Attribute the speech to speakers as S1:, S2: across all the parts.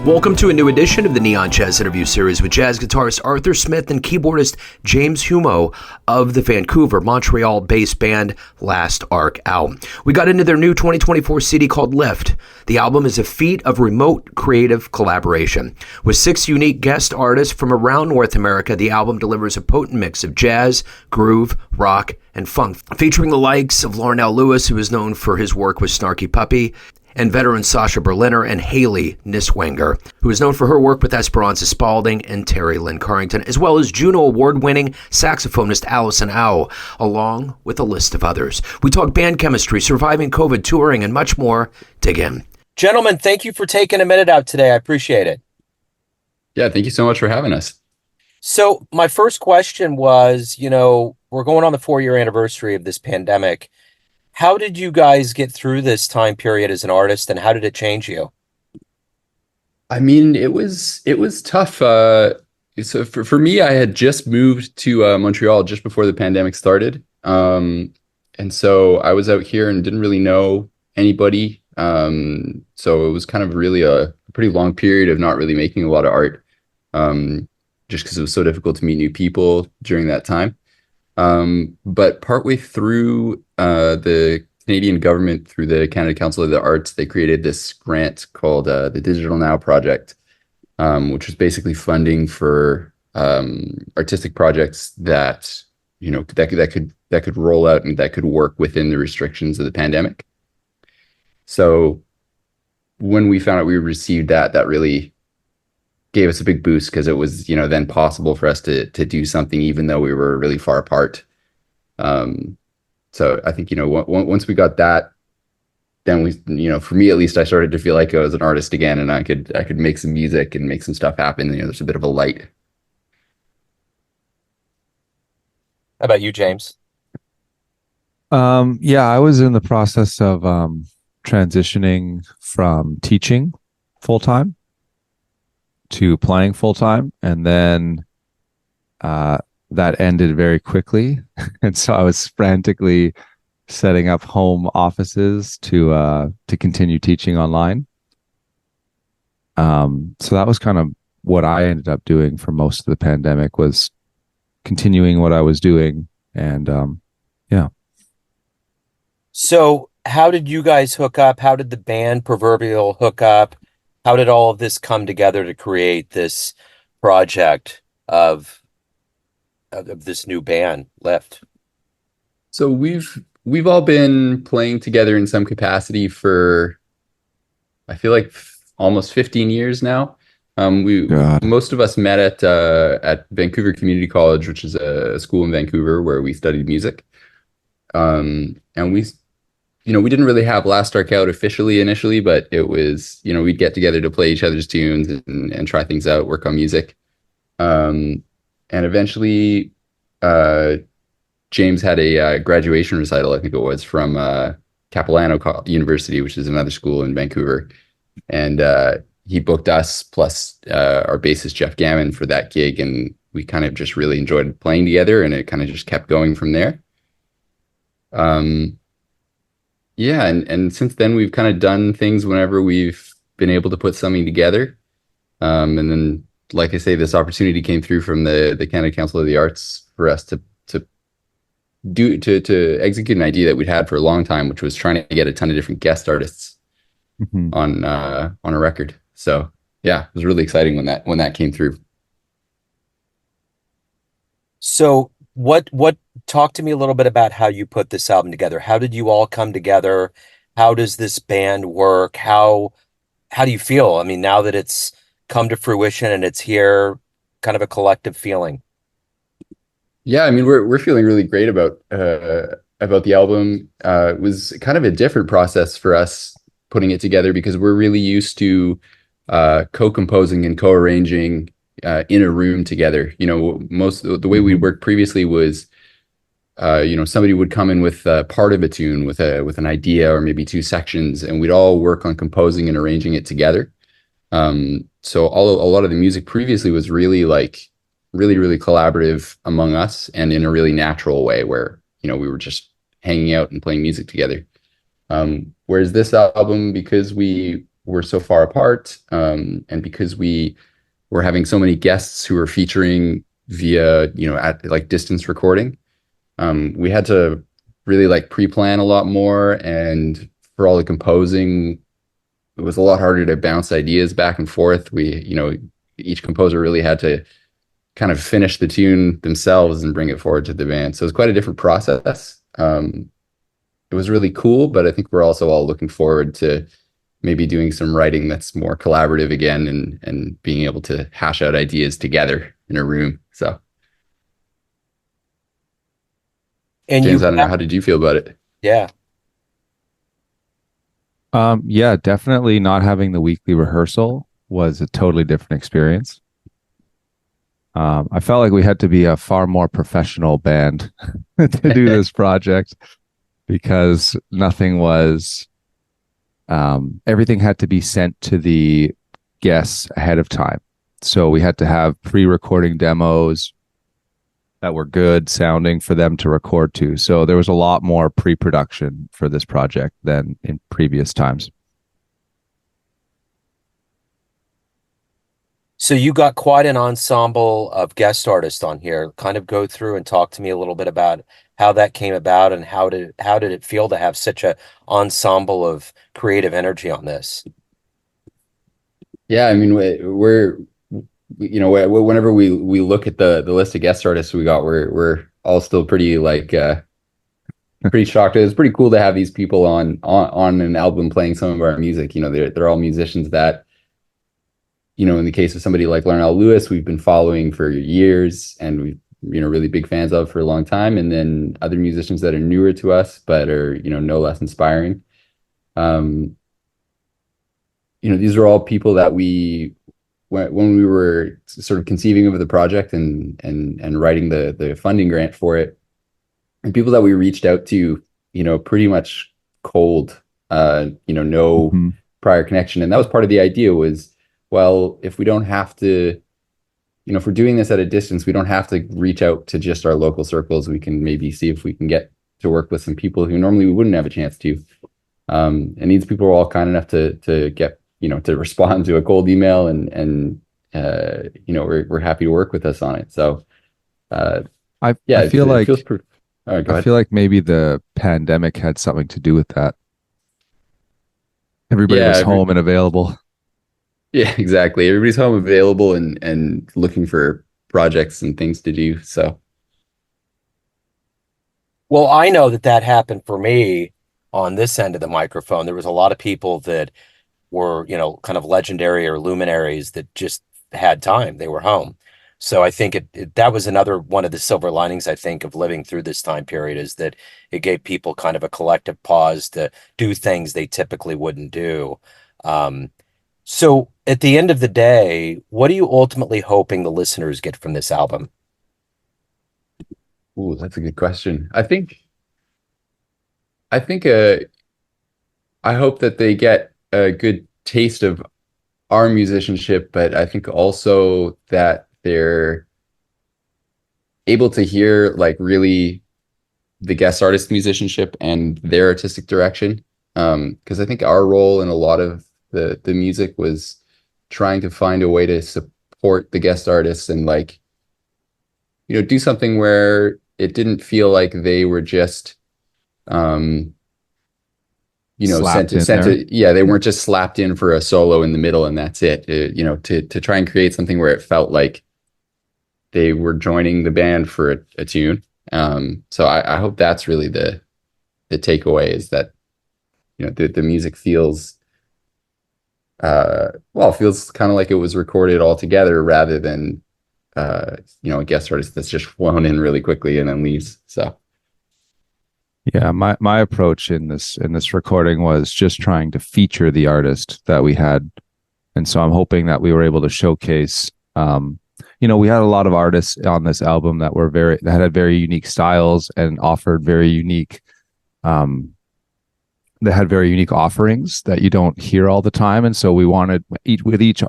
S1: Welcome to a new edition of the Neon Jazz interview series with jazz guitarist Arthur Smith and keyboardist James Hummo of the Vancouver, Montreal-based band Last Ark Out. We got into their new 2024 CD called Lift. The album is a feat of remote creative collaboration. With 6 unique guest artists from around North America, the album delivers a potent mix of jazz, groove, rock, and funk, featuring the likes of Larnell Lewis, who is known for his work with Snarky Puppy, and veteran Sasha Berliner, and Hailey Niswanger, who is known for her work with Esperanza Spalding and Terri Lyne Carrington, as well as JUNO-award-winning saxophonist Allison Au, along with a list of others. We talk band chemistry, surviving COVID, touring, and much more. Dig in. Gentlemen, thank you for taking a minute out today. I appreciate it.
S2: Yeah, thank you so much for having us.
S1: So my first question was, we're going on the 4-year anniversary of this pandemic. How did you guys get through this time period as an artist, and how did it change you?
S2: I mean, it was tough. So for me, I had just moved to Montreal just before the pandemic started. And so I was out here and didn't really know anybody. So it was kind of really a pretty long period of not really making a lot of art, just because it was so difficult to meet new people during that time. But partway through, the Canadian government, through the Canada Council of the Arts, they created this grant called the Digital Now Project, which was basically funding for artistic projects that that could roll out and that could work within the restrictions of the pandemic. So when we found out we received that really gave us a big boost, because it was then possible for us to do something even though we were really far apart. So I think once we got that, then we for me at least, I started to feel like I was an artist again, and I could make some music and make some stuff happen. There's a bit of a light.
S1: How about you, James?
S3: Yeah, I was in the process of transitioning from teaching full-time to playing full-time, and then that ended very quickly. And so I was frantically setting up home offices to continue teaching online. So that was kind of what I ended up doing for most of the pandemic, was continuing what I was doing. And yeah.
S1: So how did you guys hook up? How did the band proverbial hook up? How did all of this come together to create this project of this new band, Lift?
S2: So we've all been playing together in some capacity for, I feel like, almost 15 years now. Most of us met at Vancouver Community College, which is a school in Vancouver where we studied music. And we didn't really have Last Ark Out officially initially, but it was, we'd get together to play each other's tunes and try things out, work on music. And eventually, James had a graduation recital, I think it was, from Capilano University, which is another school in Vancouver. And he booked us plus our bassist, Jeff Gammon, for that gig. And we kind of just really enjoyed playing together, and it kind of just kept going from there. Yeah, and since then we've kind of done things whenever we've been able to put something together. And then, like I say, this opportunity came through from the Canada Council of the Arts for us to execute an idea that we'd had for a long time, which was trying to get a ton of different guest artists on a record. So yeah, it was really exciting when that came through.
S1: So what talk to me a little bit about how you put this album together. How did you all come together? How does this band work? How do you feel? I mean, now that it's come to fruition and it's here, kind of a collective feeling.
S2: Yeah, I mean, we're feeling really great about the album. It was kind of a different process for us putting it together, because we're really used to co-composing and co-arranging in a room together. Most the way we worked previously was somebody would come in with part of a tune, with an idea or maybe 2 sections, and we'd all work on composing and arranging it together. So a lot of the music previously was really really collaborative among us, and in a really natural way, where we were just hanging out and playing music together. Whereas this album, because we were so far apart, and because we were having so many guests who were featuring via, at like distance recording, we had to really like pre-plan a lot more. And for all the composing, it was a lot harder to bounce ideas back and forth. Each composer really had to kind of finish the tune themselves and bring it forward to the band. So it was quite a different process. It was really cool, but I think we're also all looking forward to maybe doing some writing that's more collaborative again, and being able to hash out ideas together in a room. So,
S1: And
S2: James, I don't know, how did you feel about it?
S1: yeah.
S3: Yeah, definitely not having the weekly rehearsal was a totally different experience. I felt like we had to be a far more professional band to do this project, because nothing was, everything had to be sent to the guests ahead of time. So we had to have pre-recording demos that were good sounding for them to record to. So there was a lot more pre-production for this project than in previous times.
S1: So you got quite an ensemble of guest artists on here. Kind of go through and talk to me a little bit about how that came about, and how did it feel to have such a ensemble of creative energy on this?
S2: Yeah, I mean, whenever we look at the list of guest artists we got, we're all still pretty pretty shocked. It was pretty cool to have these people on an album playing some of our music. They're all musicians that, in the case of somebody like Larnell Lewis, we've been following for years, and we've, really big fans of for a long time. And then other musicians that are newer to us, but are, no less inspiring. These are all people that when we were sort of conceiving of the project and writing the funding grant for it, and people that we reached out to, pretty much cold, no prior connection. And that was part of the idea was, well, if we don't have to, if we're doing this at a distance, we don't have to reach out to just our local circles. We can maybe see if we can get to work with some people who normally we wouldn't have a chance to. And these people were all kind enough to get, to respond to a cold email, and we're happy to work with us on it. So,
S3: I feel like I feel like maybe the pandemic had something to do with that. Everybody was home and available.
S2: Yeah, exactly. Everybody's home available and looking for projects and things to do. So,
S1: Well, I know that happened for me on this end of the microphone. There was a lot of people that were, kind of legendary or luminaries that just had time. They were home. So I think that was another one of the silver linings, I think, of living through this time period, is that it gave people kind of a collective pause to do things they typically wouldn't do. So at the end of the day, what are you ultimately hoping the listeners get from this album?
S2: ooh, that's a good question. I think I hope that they get a good taste of our musicianship, but I think also that they're able to hear like really the guest artist musicianship and their artistic direction. Because I think our role in a lot of the music was trying to find a way to support the guest artists and do something where it didn't feel like they were just they weren't just slapped in for a solo in the middle and that's it. To try and create something where it felt like they were joining the band for a tune. So I hope that's really the takeaway, is that the music feels feels kind of like it was recorded all together, rather than a guest artist that's just flown in really quickly and then leaves. So
S3: yeah, my approach in this recording was just trying to feature the artist that we had, and so I'm hoping that we were able to showcase. We had a lot of artists on this album that had very unique styles and offered very unique, that had very unique offerings that you don't hear all the time, and so we wanted with each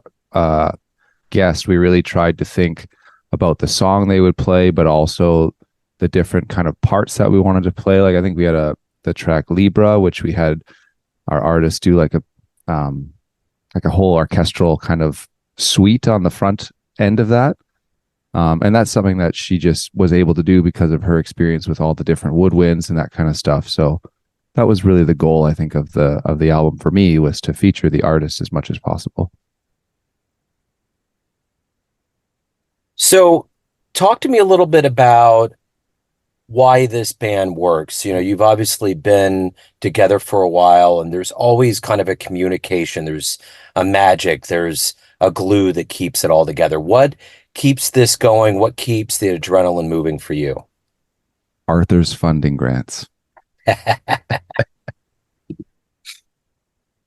S3: guest, we really tried to think about the song they would play, but also the different kind of parts that we wanted to play. Like I think we had the track Libra, which we had our artist do like a a whole orchestral kind of suite on the front end of that. And that's something that she just was able to do because of her experience with all the different woodwinds and that kind of stuff. So that was really the goal, I think, of the album for me, was to feature the artist as much as possible.
S1: So talk to me a little bit about why this band works. You know, you've obviously been together for a while, and there's always kind of a communication. There's a magic, there's a glue that keeps it all together. What keeps this going? What keeps the adrenaline moving for you?
S3: Arthur's funding grants.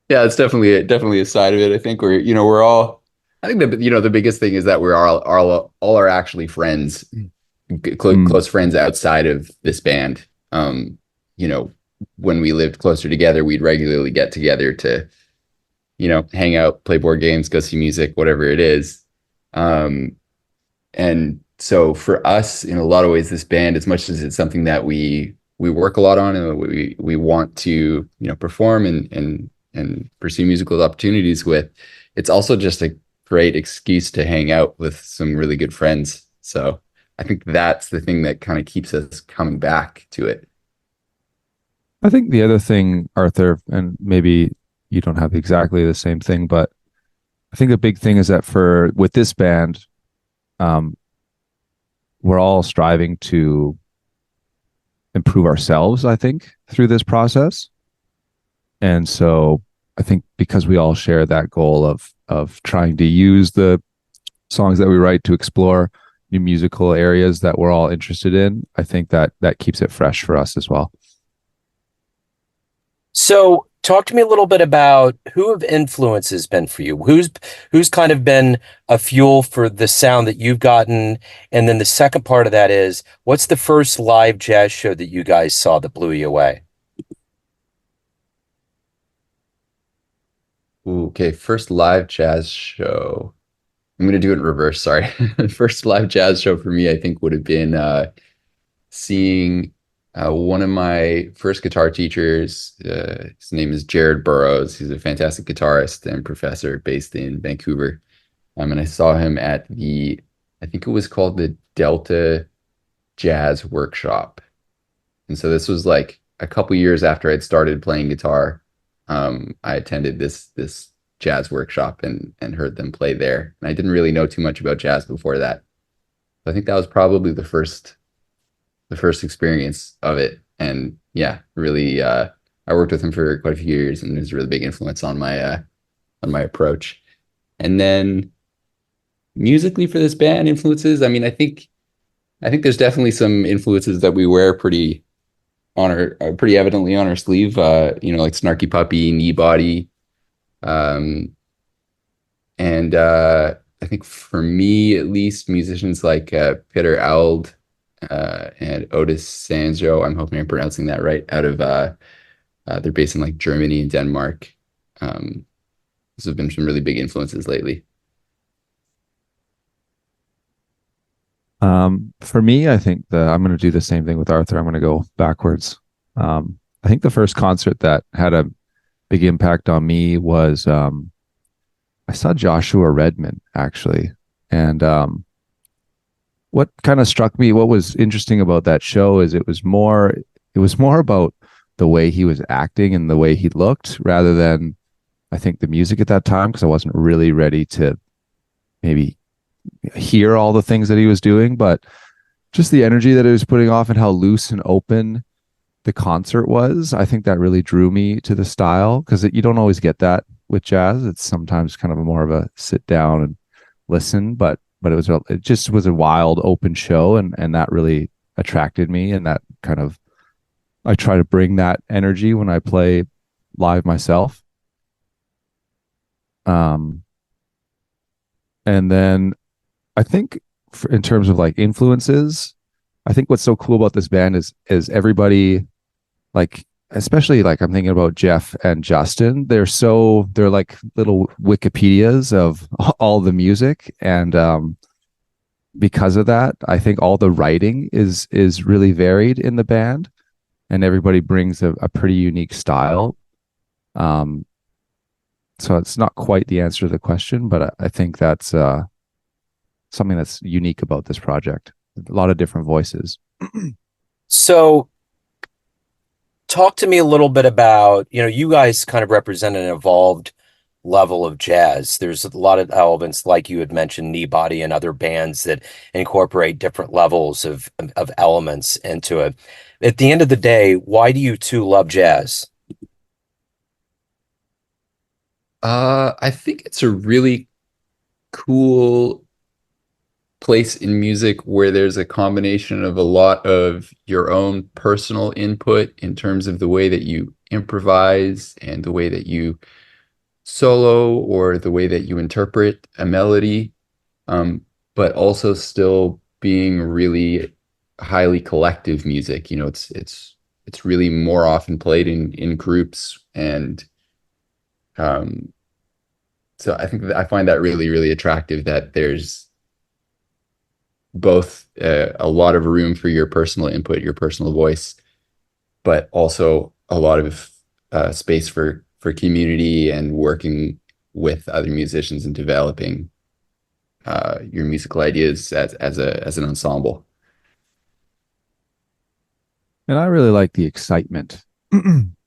S2: Yeah, it's definitely a side of it. I think we're all. I think the biggest thing is that we're all are actually friends, close friends outside of this band. You know, when we lived closer together, we'd regularly get together to, hang out, play board games, go see music, whatever it is. And so for us, in a lot of ways, this band, as much as it's something that we work a lot on and we want to, perform and pursue musical opportunities with, it's also just a great excuse to hang out with some really good friends. So I think that's the thing that kind of keeps us coming back to it.
S3: I think the other thing, Arthur, and maybe you don't have exactly the same thing, but I think a big thing is that with this band, we're all striving to improve ourselves, I think, through this process. And so I think because we all share that goal of trying to use the songs that we write to explore new musical areas that we're all interested in, I think that keeps it fresh for us as well.
S1: So talk to me a little bit about who have influences been for you? Who's kind of been a fuel for the sound that you've gotten? And then the second part of that is, what's the first live jazz show that you guys saw that blew you away?
S2: Ooh, okay, first live jazz show. I'm going to do it in reverse. Sorry. First live jazz show for me, I think, would have been seeing one of my first guitar teachers. His name is Jared Burrows. He's a fantastic guitarist and professor based in Vancouver. And I saw him at I think it was called the Delta Jazz Workshop. And so this was like a couple years after I'd started playing guitar. I attended this jazz workshop and heard them play there. And I didn't really know too much about jazz before that. I think that was probably the first experience of it. And yeah, really, I worked with him for quite a few years, and it was a really big influence on my approach. And then musically for this band, influences, I mean, I think there's definitely some influences that we wear pretty evidently on our sleeve, like Snarky Puppy, Knee Body. And I think for me, at least, musicians like Peter Ald and Otis Sanjo, I'm hoping I'm pronouncing that right, out of they're based in like Germany and Denmark. Those have been some really big influences lately.
S3: For me, I think I'm going to do the same thing with Arthur. I'm going to go backwards. I think the first concert that had a big impact on me was I saw Joshua Redman, actually. And what kind of struck me, what was interesting about that show is it was more about the way he was acting and the way he looked, rather than, I think, the music at that time, because I wasn't really ready to maybe hear all the things that he was doing, but just the energy that he was putting off and how loose and open the concert was. I think that really drew me to the style, because you don't always get that with jazz. It's sometimes kind of more of a sit down and listen, but it just was a wild open show, and that really attracted me. And that kind of, I try to bring that energy when I play live myself. And then I think in terms of like influences, I think what's so cool about this band is everybody, like, especially like I'm thinking about Jeff and Justin, they're like little Wikipedias of all the music. And because of that, I think all the writing is really varied in the band, and everybody brings a pretty unique style. So it's not quite the answer to the question, but I think that's something that's unique about this project. A lot of different voices.
S1: So talk to me a little bit about, you guys kind of represent an evolved level of jazz. There's a lot of elements, like you had mentioned, Knee Body and other bands that incorporate different levels of elements into it. At the end of the day, why do you two love jazz?
S2: I think it's a really cool place in music where there's a combination of a lot of your own personal input in terms of the way that you improvise and the way that you solo or the way that you interpret a melody, but also still being really highly collective music. It's really more often played in groups, and so I think that I find that really, really attractive, that there's both a lot of room for your personal input, your personal voice, but also a lot of space for community and working with other musicians and developing your musical ideas as an ensemble.
S3: And I really like the excitement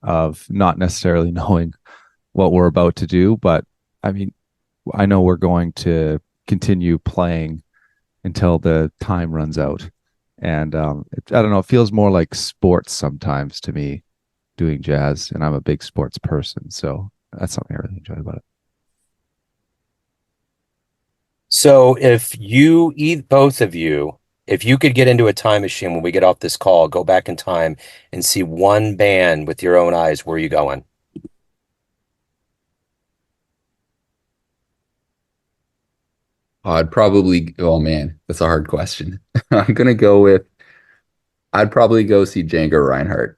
S3: of not necessarily knowing what we're about to do, but I mean, I know we're going to continue playing until the time runs out. And I don't know, it feels more like sports sometimes to me, doing jazz, and I'm a big sports person, so that's something I really enjoy about it.
S1: So if both of you, if you could get into a time machine when we get off this call, go back in time and see one band with your own eyes, where are you going?
S2: Oh man, that's a hard question. I'd probably go see Django Reinhardt.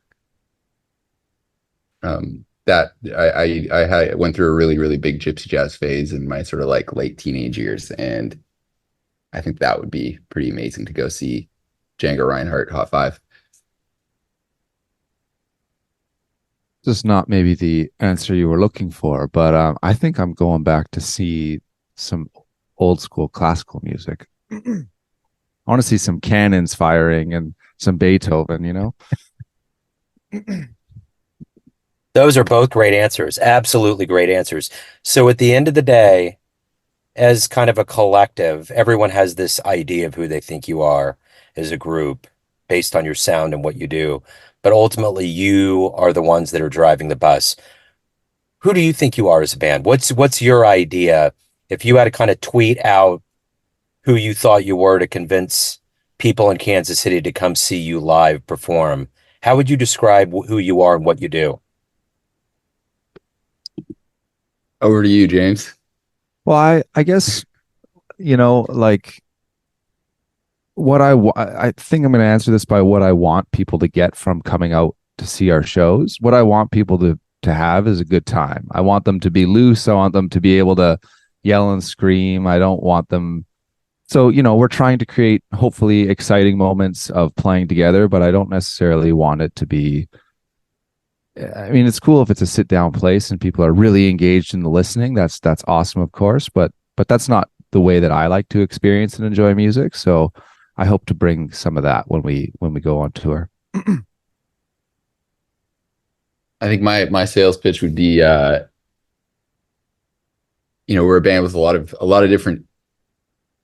S2: That I went through a really, really big gypsy jazz phase in my sort of like late teenage years, and I think that would be pretty amazing to go see Django Reinhardt Hot Five.
S3: Just not maybe the answer you were looking for, but I think I'm going back to see some old school classical music. I want to see some cannons firing and some Beethoven.
S1: Those are both great answers. Absolutely great answers. So at the end of the day, as kind of a collective, everyone has this idea of who they think you are as a group based on your sound and what you do. But ultimately, you are the ones that are driving the bus. Who do you think you are as a band? What's your idea? If you had to kind of tweet out who you thought you were to convince people in Kansas City to come see you live perform, how would you describe who you are and what you do?
S2: Over to you, James.
S3: Well, I guess, like I think I'm going to answer this by what I want people to get from coming out to see our shows. What I want people to have is a good time. I want them to be loose. I want them to be able to yell and scream. I don't want them. So, we're trying to create hopefully exciting moments of playing together, but I don't necessarily want it to be. I mean, it's cool if it's a sit down place and people are really engaged in the listening. That's awesome, of course, but that's not the way that I like to experience and enjoy music. So I hope to bring some of that when we go on tour.
S2: I think my sales pitch would be, we're a band with a lot of different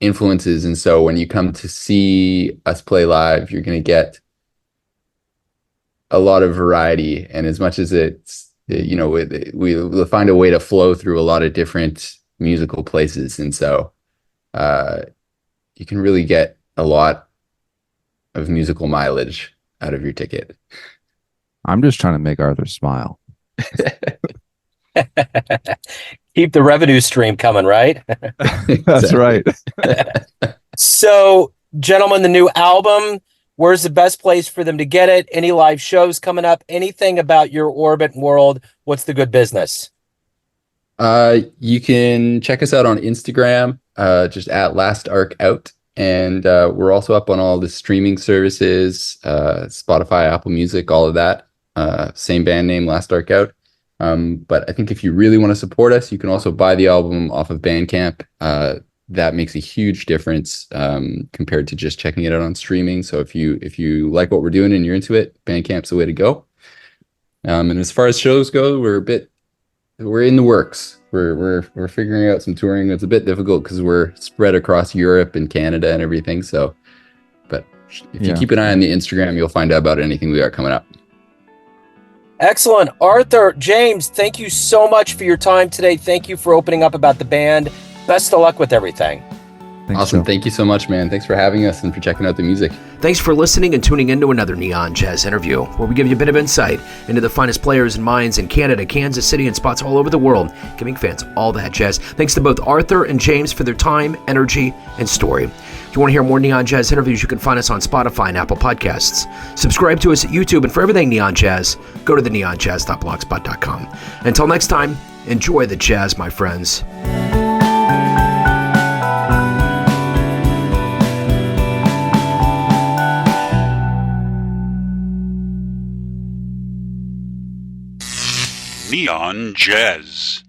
S2: influences, and so when you come to see us play live, you're going to get a lot of variety. And as much as we'll find a way to flow through a lot of different musical places, and so you can really get a lot of musical mileage out of your ticket.
S3: I'm just trying to make Arthur smile.
S1: Keep the revenue stream coming, right?
S3: That's right.
S1: So, gentlemen, the new album, where's the best place for them to get it? Any live shows coming up? Anything about your orbit world? What's the good business?
S2: You can check us out on Instagram, just at Last Ark Out. And we're also up on all the streaming services, Spotify, Apple Music, all of that. Same band name, Last Ark Out. But I think if you really want to support us, you can also buy the album off of Bandcamp. That makes a huge difference compared to just checking it out on streaming. So if you like what we're doing and you're into it, Bandcamp's the way to go. And as far as shows go, we're in the works. We're figuring out some touring. It's a bit difficult because we're spread across Europe and Canada and everything. So, but if you keep an eye on the Instagram, you'll find out about anything we got coming up.
S1: Excellent. Arthur, James, thank you so much for your time today. Thank you for opening up about the band. Best of luck with everything.
S3: Thanks,
S2: Awesome.
S3: Joe.
S2: Thank you so much, man. Thanks for having us and for checking out the music.
S1: Thanks for listening and tuning into another Neon Jazz interview, where we give you a bit of insight into the finest players and minds in Canada, Kansas City, and spots all over the world, giving fans all that jazz. Thanks to both Arthur and James for their time, energy, and story. If you want to hear more Neon Jazz interviews, you can find us on Spotify and Apple Podcasts. Subscribe to us at YouTube, and for everything Neon Jazz, go to theneonjazz.blogspot.com. Until next time, enjoy the jazz, my friends.
S4: Neon Jazz.